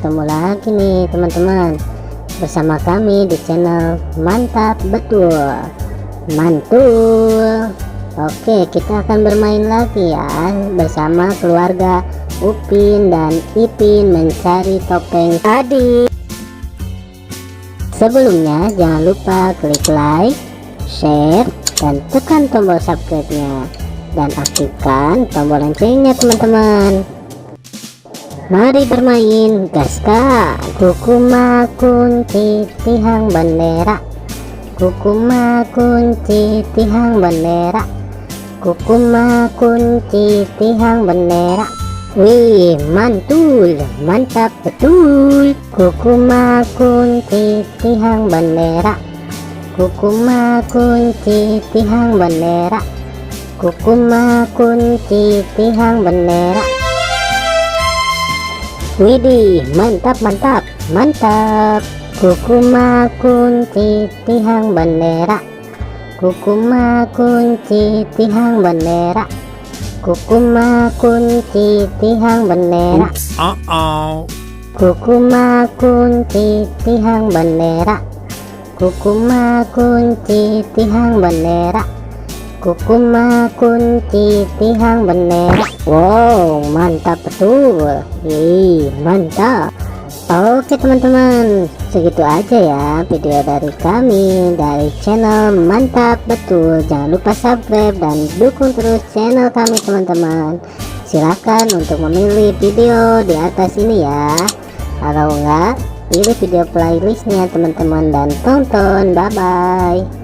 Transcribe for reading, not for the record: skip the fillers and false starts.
ketemu lagi nih teman-teman bersama kami di channel Mantap Betul Mantul. Oke, kita akan bermain lagi ya bersama keluarga Upin dan Ipin mencari topeng tadi. Sebelumnya jangan lupa klik like, share, dan tekan tombol subscribe-nya dan aktifkan tombol loncengnya teman-teman. Mari bermain, gaska. Kukuma kunci tihang bendera, kukuma kunci tihang bendera, kukuma kunci tihang bendera. Wih, mantul, mantap betul. Kukuma kunci tihang bendera, kukuma kunci tihang bendera, kukuma kunci tihang bendera. Widih, mantap mantap mantap. Kukuma kunci tihang bendera, kukuma kunci tihang bendera, kukuma kunci tihang bendera. Kukuma kunci tihang bendera, kukuma kunci tihang bendera, kukuma kunci tihang bendera. Wow, mantap betul. Mantap. Oke teman-teman, segitu aja ya video dari kami dari channel Mantap Betul. Jangan lupa subscribe dan dukung terus channel kami teman-teman. Silahkan untuk memilih video di atas ini ya. Kalau enggak, pilih video playlistnya teman-teman dan tonton. Bye bye.